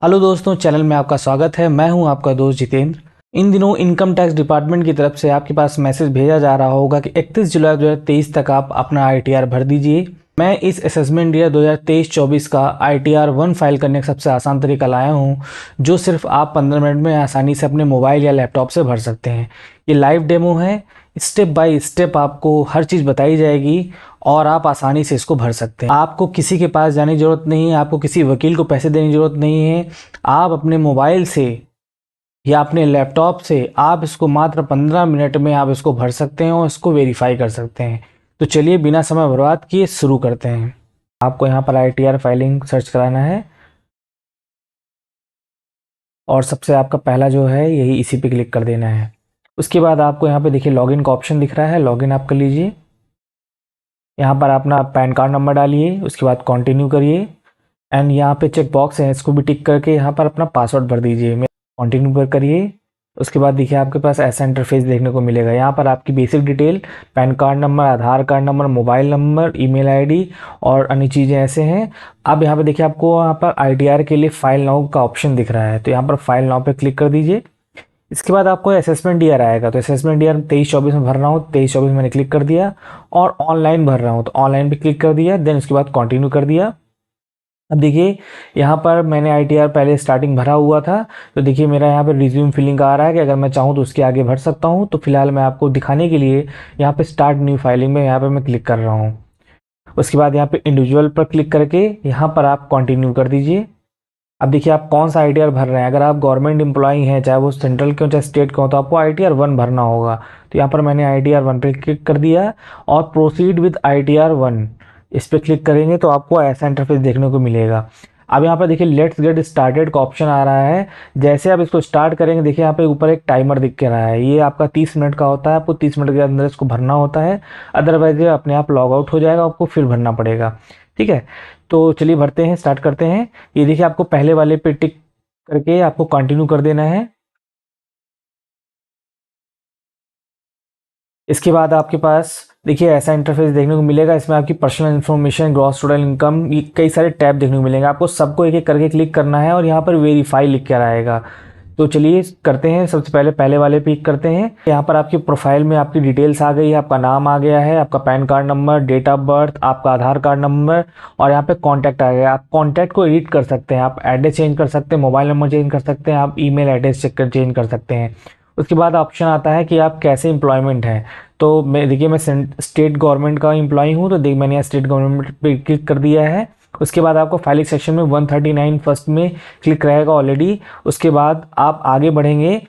Hello दोस्तों, channel में आपका स्वागत है। मैं हूं आपका दोस्त जितेंद्र। इन दिनों इनकम टैक्स डिपार्टमेंट की तरफ से आपके पास मैसेज भेजा जा रहा होगा कि 31 जुलाई 2023 तक आप अपना आईटीआर भर दीजिए। मैं इस असेसमेंट ईयर 2023-24 का आईटीआर 1 फाइल करने का सबसे आसान तरीका लाया हूं, जो सिर्फ आप 15 मिनट में आसानी से अपने मोबाइल या लैपटॉप से भर सकते हैं। ये लाइव डेमो है। स्टेप बाय स्टेप आपको हर चीज़ बताई जाएगी और आप आसानी से इसको भर सकते हैं। आपको किसी के पास जाने की ज़रूरत नहीं है, आपको किसी वकील को पैसे देने की ज़रूरत नहीं है। आप अपने मोबाइल से या अपने लैपटॉप से आप इसको मात्र 15 मिनट में आप इसको भर सकते हैं और इसको वेरीफाई कर सकते हैं। तो चलिए बिना समय बर्बाद किए शुरू करते हैं। आपको यहाँ पर आईटीआर फाइलिंग सर्च कराना है और सबसे आपका पहला जो है यही इसी पे क्लिक कर देना है। उसके बाद आपको यहाँ पे देखिए लॉगिन का ऑप्शन दिख रहा है, लॉगिन आप कर लीजिए। यहाँ पर अपना पैन कार्ड नंबर डालिए, उसके बाद कंटिन्यू करिए एंड यहाँ पे चेक बॉक्स है, इसको भी टिक करके यहाँ पर अपना पासवर्ड भर दीजिए। कंटिन्यू पर करिए। उसके बाद देखिए आपके पास ऐसा इंटरफेस देखने को मिलेगा। यहाँ पर आपकी basic detail, PAN card number, Aadhaar card number, mobile number, email ID और अन्य चीज़ें ऐसे हैं। अब यहाँ पे देखिए आपको यहाँ पर आईटीआर के लिए फाइल नाउ का ऑप्शन दिख रहा है, तो यहाँ पर फाइल नाउ पे क्लिक कर दीजिए। इसके बाद आपको असेसमेंट ईयर आएगा, तो असेसमेंट ईयर 23-24 में भर रहा हूँ, 23-24 मैंने क्लिक कर दिया और ऑनलाइन भर रहा हूँ तो ऑनलाइन पे क्लिक कर दिया। देन उसके बाद कंटिन्यू कर दिया। अब देखिए यहाँ पर मैंने आईटीआर पहले स्टार्टिंग भरा हुआ था, तो देखिए मेरा यहाँ पर रिज्यूम फिलिंग का आ रहा है कि अगर मैं चाहूँ तो उसके आगे भर सकता हूँ। तो फिलहाल मैं आपको दिखाने के लिए यहाँ पे स्टार्ट न्यू फाइलिंग में यहाँ पर मैं क्लिक कर रहा हूँ। उसके बाद यहाँ पे इंडिविजुअल पर क्लिक करके यहाँ पर आप कंटिन्यू कर दीजिए। अब देखिए आप कौन सा आईटीआर भर रहे हैं। अगर आप गवर्नमेंट एम्प्लॉई हैं, चाहे वो सेंट्रल के हो चाहे स्टेट के हो, तो आपको आईटीआर 1 भरना होगा। तो यहाँ पर मैंने आईटीआर 1 पे क्लिक कर दिया और प्रोसीड विद आईटीआर 1 इस पर क्लिक करेंगे तो आपको ऐसा इंटरफेस देखने को मिलेगा। अब यहाँ पर देखिए लेट्स गेट स्टार्टेड का ऑप्शन आ रहा है। जैसे आप इसको स्टार्ट करेंगे देखिए यहाँ पे ऊपर एक टाइमर दिख के रहा है, ये आपका 30 मिनट का होता है। आपको 30 मिनट के अंदर इसको भरना होता है, अदरवाइज ये अपने आप लॉग आउट हो जाएगा, आपको फिर भरना पड़ेगा। ठीक है, तो चलिए भरते हैं, स्टार्ट करते हैं। ये देखिए आपको पहले वाले पे टिक करके आपको कंटिन्यू कर देना है। इसके बाद आपके पास देखिए ऐसा इंटरफेस देखने को मिलेगा। इसमें आपकी personal information, gross total income, ये कई सारे टैब देखने को मिलेंगे। आपको सबको एक एक करके क्लिक करना है और यहाँ पर वेरीफाई लिख कर आएगा। तो चलिए करते हैं। सबसे पहले पहले वाले पे क्लिक करते हैं। यहाँ पर आपकी प्रोफाइल में आपकी डिटेल्स आ गई है, आपका नाम आ गया है, आपका PAN card number, date of birth, आपका आधार कार्ड नंबर और यहाँ पे कॉन्टैक्ट आ गया। आप कॉन्टैक्ट को एडिट कर सकते हैं, आप एड्रेस चेंज कर सकते हैं, मोबाइल नंबर चेंज कर सकते हैं, आप ईमेल एड्रेस चेंज कर सकते हैं। उसके बाद ऑप्शन आता है कि आप कैसे एम्प्लॉयमेंट है। तो मैं देखिए मैं स्टेट गवर्नमेंट का एम्प्लॉई हूँ, तो देख मैंने यहाँ स्टेट गवर्नमेंट पे क्लिक कर दिया है। उसके बाद आपको फाइलिंग सेक्शन में 139 फर्स्ट में क्लिक रहेगा ऑलरेडी। उसके बाद आप आगे बढ़ेंगे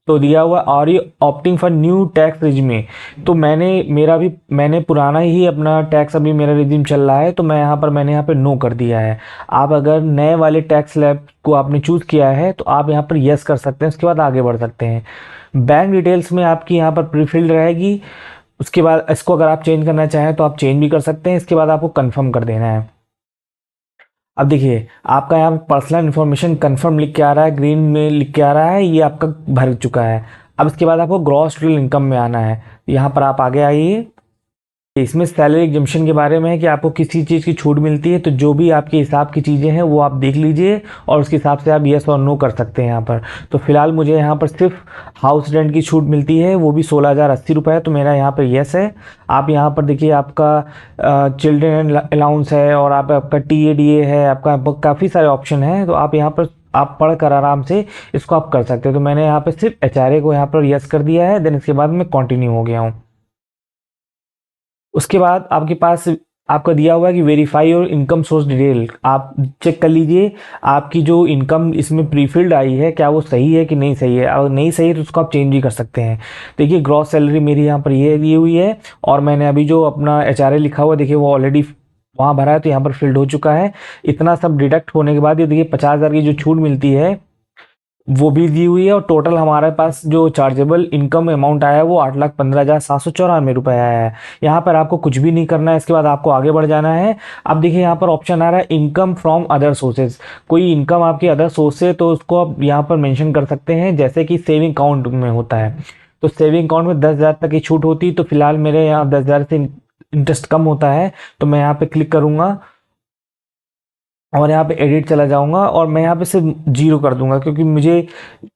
तो दिया हुआ और ये opting for new tax resume. तो मैंने पुराना ही अपना टैक्स, अभी मेरा रिज्यूम चल रहा है, तो मैंने यहाँ पे नो कर दिया है। आप अगर नए वाले टैक्स लैब को आपने चूज़ किया है तो आप यहाँ पर यस कर सकते हैं, उसके बाद आगे बढ़ सकते हैं। बैंक डिटेल्स में आपकी यहाँ पर प्रीफिल्ड रहेगी। उसके बाद इसको अगर आप चेंज करना चाहें तो आप चेंज भी कर सकते हैं। इसके बाद आपको कन्फर्म कर देना है। अब देखिए आपका यहाँ पर्सनल इन्फॉर्मेशन कंफर्म लिख के आ रहा है, ग्रीन में लिख के आ रहा है, ये आपका भर चुका है। अब इसके बाद आपको ग्रॉस टोटल इनकम में आना है। यहाँ पर आप आगे आइए। इसमें सैलरी एग्जम्पशन के बारे में है कि आपको किसी चीज़ की छूट मिलती है, तो जो भी आपके हिसाब की चीज़ें हैं वो आप देख लीजिए और उसके हिसाब से आप येस और नो कर सकते हैं यहाँ पर। तो फिलहाल मुझे यहाँ पर सिर्फ हाउस रेंट की छूट मिलती है, वो भी 16,080 रुपये, तो मेरा यहाँ पर येस है। आप यहाँ पर देखिए आपका चिल्ड्रेन अलाउंस है और आपका TADA है, आपका काफ़ी सारे ऑप्शन हैं। तो आप यहाँ पर आप पढ़ कर आराम से इसको आप कर सकते हो। तो मैंने यहाँ पर सिर्फ HRA को यहाँ पर यस कर दिया है। देन इसके बाद मैं कंटिन्यू हो गया हूँ। उसके बाद आपके पास आपका दिया हुआ है कि वेरीफाई और इनकम सोर्स डिटेल, आप चेक कर लीजिए आपकी जो इनकम इसमें प्रीफिल्ड आई है क्या वो सही है कि नहीं सही है। अगर नहीं सही है तो उसको आप चेंज भी कर सकते हैं। देखिए ग्रॉस सैलरी मेरी यहाँ पर ये दी हुई है और मैंने अभी जो अपना HRA लिखा हुआ देखिए वो ऑलरेडी वहाँ भरा है, तो यहाँ पर फिल्ड हो चुका है। इतना सब डिडक्ट होने के बाद ये देखिए 50,000 की जो छूट मिलती है वो भी दी हुई है और टोटल हमारे पास जो चार्जेबल इनकम अमाउंट आया है वो 8,15,794 रुपये आया है। यहाँ पर आपको कुछ भी नहीं करना है, इसके बाद आपको आगे बढ़ जाना है। अब देखिए यहाँ पर ऑप्शन आ रहा है इनकम फ्रॉम अदर सोर्सेज। कोई इनकम आपकी अदर सोर्स से तो उसको आप यहाँ पर मेंशन कर सकते हैं, जैसे कि सेविंग अकाउंट में होता है। तो सेविंग अकाउंट में 10,000 तक की छूट होती, तो फिलहाल मेरे यहाँ 10,000 से इंटरेस्ट कम होता है, तो मैं यहाँ पे क्लिक करूँगा और यहाँ पे एडिट चला जाऊंगा और मैं यहाँ पे सिर्फ जीरो कर दूंगा, क्योंकि मुझे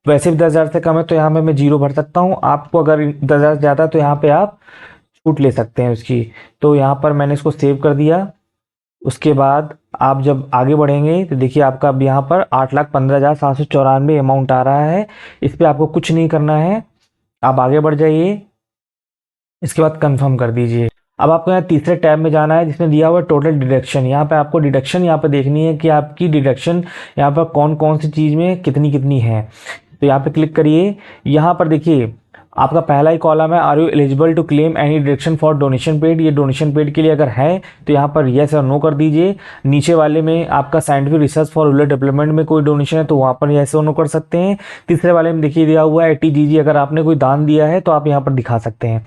वैसे भी 10,000 से कम है तो यहाँ पे मैं जीरो भर सकता हूँ। आपको अगर 10,000 ज़्यादा है तो यहाँ पे आप छूट ले सकते हैं उसकी। तो यहाँ पर मैंने इसको सेव कर दिया। उसके बाद आप जब आगे बढ़ेंगे तो देखिए आपका अब यहाँ पर 8,15,794 अमाउंट आ रहा है। इस पर आपको कुछ नहीं करना है, आप आगे बढ़ जाइए। इसके बाद कंफर्म कर दीजिए। अब आपको यहाँ तीसरे टैब में जाना है जिसमें दिया हुआ है टोटल डिडक्शन। यहाँ पे आपको डिडक्शन यहाँ पे देखनी है कि आपकी डिडक्शन यहाँ पर कौन कौन सी चीज़ में कितनी कितनी है। तो यहाँ पे क्लिक करिए। यहाँ पर देखिए आपका पहला ही कॉलम है, are you eligible to claim any deduction for donation paid. ये डोनेशन पेड के लिए अगर है तो यहाँ पर येस और नो कर दीजिए। नीचे वाले में आपका scientific research for rural development में कोई डोनेशन है तो वहाँ पर येस और नो कर सकते हैं। तीसरे वाले में देखिए दिया हुआ है 80 GG, अगर आपने कोई दान दिया है तो आप यहाँ पर दिखा सकते हैं।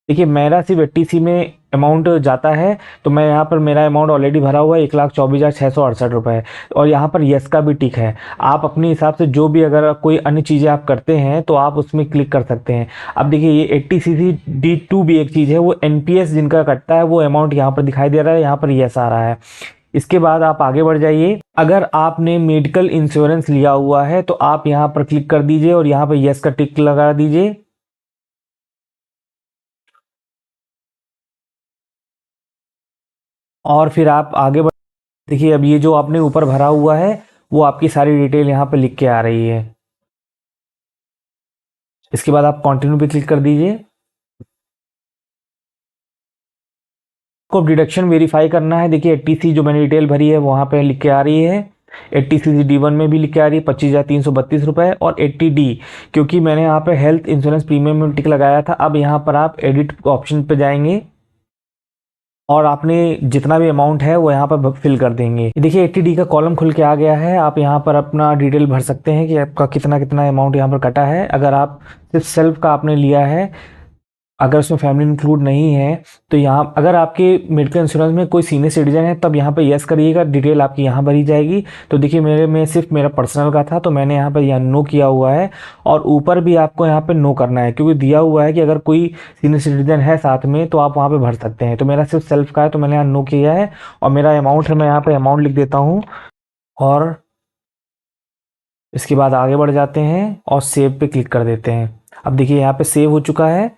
देखिए मेरा सिर्फ 80 में अमाउंट जाता है, तो मैं यहाँ पर मेरा अमाउंट ऑलरेडी भरा हुआ है 1,24,668 रुपये। और यहाँ पर यस का भी टिक है। आप अपने हिसाब से जो भी अगर कोई अन्य चीज़ें आप करते हैं तो आप उसमें क्लिक कर सकते हैं। अब देखिए ये 80cc-D2 भी एक चीज़ है, वो NPS जिनका कटता है वो अमाउंट यहाँ पर दिखाई दे रहा है, यहाँ पर यस आ रहा है। इसके बाद आप आगे बढ़ जाइए। अगर आपने मेडिकल इंश्योरेंस लिया हुआ है तो आप यहाँ पर क्लिक कर दीजिए और यहाँ पर यस का टिक लगा दीजिए। और फिर आप आगे बढ़, देखिए अब ये जो आपने ऊपर भरा हुआ है वो आपकी सारी डिटेल यहाँ पे लिख के आ रही है। इसके बाद आप कंटिन्यू पे क्लिक कर दीजिए। आपको डिडक्शन वेरीफाई करना है। देखिए 80C जो मैंने डिटेल भरी है वहाँ पे लिख के आ रही है। 80cc-D1 में भी लिख के आ रही है 25,332 रुपये। और 80D, क्योंकि मैंने यहाँ पे हेल्थ इंश्योरेंस प्रीमियम में टिक लगाया था। अब यहाँ पर आप एडिट ऑप्शन पे जाएंगे और आपने जितना भी अमाउंट है वो यहाँ पर फिल कर देंगे। देखिए 80D का कॉलम खुल के आ गया है। आप यहाँ पर अपना डिटेल भर सकते हैं कि आपका कितना कितना अमाउंट यहाँ पर कटा है। अगर आप सिर्फ सेल्फ का आपने लिया है, अगर उसमें फैमिली इंक्लूड नहीं है, तो यहाँ अगर आपके मेडिकल इंश्योरेंस में कोई सीनियर सिटीजन है तब यहाँ पे यस करिएगा, डिटेल आपकी यहाँ भरी जाएगी। तो देखिए मेरे में सिर्फ मेरा पर्सनल का था तो मैंने यहाँ पर यहाँ नो किया हुआ है। और ऊपर भी आपको यहाँ पे नो करना है, क्योंकि दिया हुआ है कि अगर कोई सीनियर सिटीजन है साथ में तो आप वहाँ पर भर सकते हैं। तो मेरा सिर्फ सेल्फ का है तो मैंने यहाँ नो किया है। और मेरा अमाउंट है, मैं यहाँ पर अमाउंट लिख देता हूँ। और इसके बाद आगे बढ़ जाते हैं और सेव पे क्लिक कर देते हैं। अब देखिए यहाँ पे सेव हो चुका है।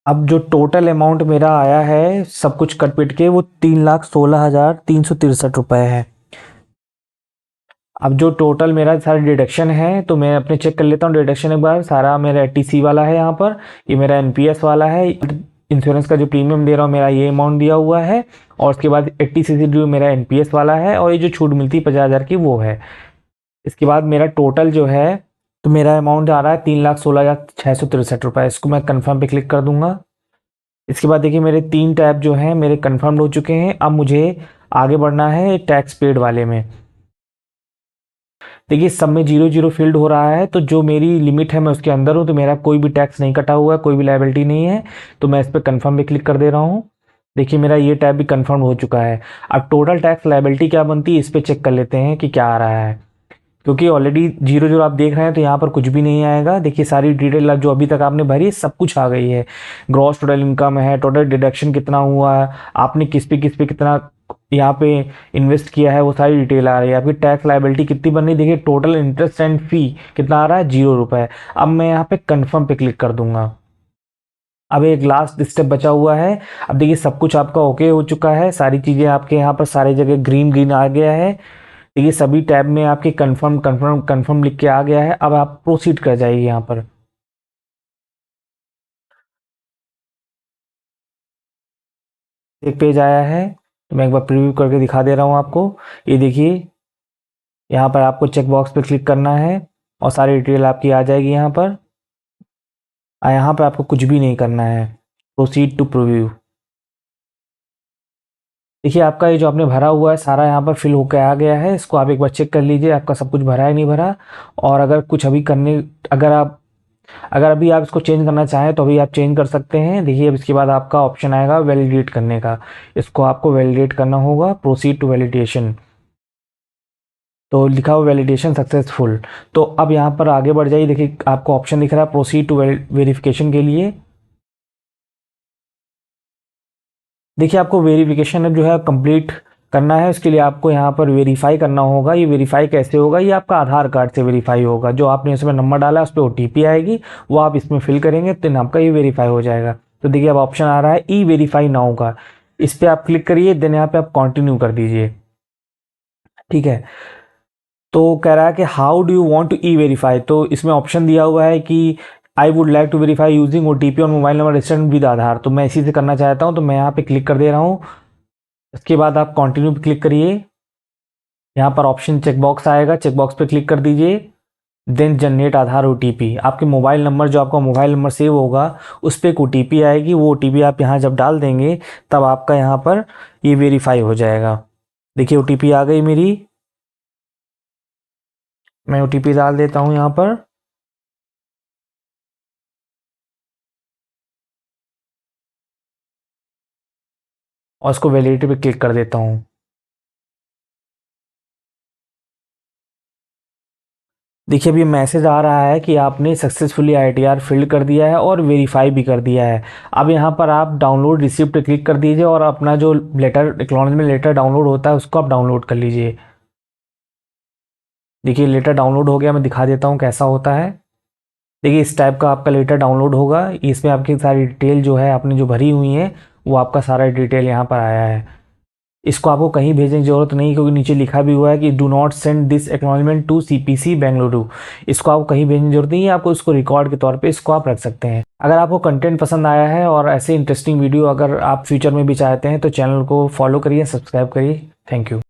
अब जो टोटल अमाउंट मेरा आया है सब कुछ कट पिट के वो 3,16,363 रुपये है। अब जो टोटल मेरा सारा डिडक्शन है तो मैं अपने चेक कर लेता हूँ डिडक्शन एक बार। सारा मेरा 80C वाला है, यहाँ पर ये मेरा NPS वाला है। इंश्योरेंस का जो प्रीमियम दे रहा हूँ मेरा ये अमाउंट दिया हुआ है। और उसके बाद 80cc ड्यू मेरा NPS वाला है। और ये जो छूट मिलती है 50,000 की वो है। इसके बाद मेरा टोटल जो है, तो मेरा अमाउंट आ रहा है 3,16,663 रुपये। इसको मैं कन्फर्म पे क्लिक कर दूंगा। इसके बाद देखिए मेरे 3 टैब जो हैं मेरे कंफर्म हो चुके हैं। अब मुझे आगे बढ़ना है टैक्स पेड वाले में। देखिए सब में 0 0 फील्ड हो रहा है, तो जो मेरी लिमिट है मैं उसके अंदर हूँ, तो मेरा कोई भी टैक्स नहीं कटा हुआ है, कोई भी लायबिलिटी नहीं है। तो मैं इस पर कन्फर्म पे क्लिक कर दे रहा हूँ। देखिए मेरा ये टैब भी कन्फर्म हो चुका है। अब टोटल टैक्स लायबिलिटी क्या बनती है इस पर चेक कर लेते हैं कि क्या आ रहा है। क्योंकि ऑलरेडी 0 0 आप देख रहे हैं तो यहाँ पर कुछ भी नहीं आएगा। देखिए सारी डिटेल जो अभी तक आपने भरी है सब कुछ आ गई है। ग्रॉस टोटल इनकम है, टोटल डिडक्शन कितना हुआ है, आपने किस पे कितना यहाँ पे इन्वेस्ट किया है, वो सारी डिटेल आ रही है। आपकी टैक्स लायबिलिटी कितनी बन रही है, देखिए टोटल इंटरेस्ट एंड फी कितना आ रहा है, 0 रुपये। अब मैं यहाँ पे कन्फर्म पे क्लिक कर दूंगा। अब एक लास्ट स्टेप बचा हुआ है। अब देखिए सब कुछ आपका ओके हो चुका है, सारी चीज़ें आपके यहाँ पर सारी जगह ग्रीन ग्रीन आ गया है। देखिए सभी टैब में आपके कंफर्म कंफर्म कंफर्म लिख के आ गया है। अब आप प्रोसीड कर जाइए। यहाँ पर एक पेज आया है, तो मैं एक बार प्रीव्यू करके दिखा दे रहा हूँ आपको। ये देखिए यहाँ पर आपको चेक बॉक्स पे क्लिक करना है और सारी डिटेल आपकी आ जाएगी यहाँ पर। यहाँ पर आपको कुछ भी नहीं करना है, प्रोसीड टू प्रीव्यू। देखिए आपका ये जो आपने भरा हुआ है सारा यहाँ पर फिल होकर आ गया है। इसको आप एक बार चेक कर लीजिए आपका सब कुछ भरा है नहीं भरा। और अगर कुछ अभी करने, अगर अभी आप इसको चेंज करना चाहें तो अभी आप चेंज कर सकते हैं। देखिए अब इसके बाद आपका ऑप्शन आएगा वैलिडेट करने का। इसको आपको वैलिडेट करना होगा, प्रोसीड टू वैलिडेशन। तो लिखा हुआ वैलिडेशन सक्सेसफुल। तो अब यहाँ पर आगे बढ़ जाइए। देखिए आपको ऑप्शन दिख रहा है प्रोसीड टू वेरिफिकेशन के लिए। देखिए आपको वेरिफिकेशन जो है कंप्लीट करना है। उसके लिए आपको यहाँ पर वेरीफाई करना होगा। ये वेरीफाई कैसे होगा, ये आपका आधार कार्ड से वेरीफाई होगा। जो आपने इसमें नंबर डाला है उस पर OTP आएगी, वो आप इसमें फिल करेंगे तो आपका ये वेरीफाई हो जाएगा। तो देखिए अब ऑप्शन आ रहा है ई वेरीफाई नाउ का, इस पर आप क्लिक करिए, देन यहाँ पे आप कंटिन्यू कर दीजिए। ठीक है, तो कह रहा है कि how do you want to e verify, तो इसमें ऑप्शन दिया हुआ है कि I would like to verify using OTP और mobile number registered with Aadhaar. तो मैं इसी से करना चाहता हूँ, तो मैं यहाँ पे क्लिक कर दे रहा हूँ। इसके बाद आप कंटिन्यू पे क्लिक करिए। यहाँ पर ऑप्शन चेकबॉक्स आएगा, चेकबॉक्स पे क्लिक कर दीजिए। देन जनरेट आधार OTP, आपके मोबाइल नंबर, जो आपका मोबाइल नंबर सेव होगा उस पर एक OTP आएगी। वो OTP आप यहाँ जब डाल देंगे तब आपका यहाँ पर ये वेरीफाई हो जाएगा। देखिए OTP आ गई मेरी, मैं OTP डाल देता हूँ यहाँ पर। और इसको वैलिडिटी पे क्लिक कर देता हूँ। देखिए अभी मैसेज आ रहा है कि आपने सक्सेसफुली ITR फिल कर दिया है और वेरीफाई भी कर दिया है। अब यहाँ पर आप डाउनलोड रिसिप्ट पे क्लिक कर दीजिए और अपना जो लेटर, एक्नॉलेजमेंट लेटर डाउनलोड होता है उसको आप डाउनलोड कर लीजिए। देखिए लेटर डाउनलोड हो गया, मैं दिखा देता हूँ कैसा होता है। देखिए इस टाइप का आपका लेटर डाउनलोड होगा, इसमें आपकी सारी डिटेल जो है आपने जो भरी हुई है वो आपका सारा डिटेल यहाँ पर आया है। इसको आपको कहीं भेजने की ज़रूरत नहीं, क्योंकि नीचे लिखा भी हुआ है कि do not send this acknowledgement to CPC Bengaluru. इसको आपको कहीं भेजने की जरूरत नहीं है, आपको इसको रिकॉर्ड के तौर पे इसको आप रख सकते हैं। अगर आपको कंटेंट पसंद आया है और ऐसे इंटरेस्टिंग वीडियो अगर आप फ्यूचर में भी चाहते हैं तो चैनल को फॉलो करिए, सब्सक्राइब करिए। Thank you.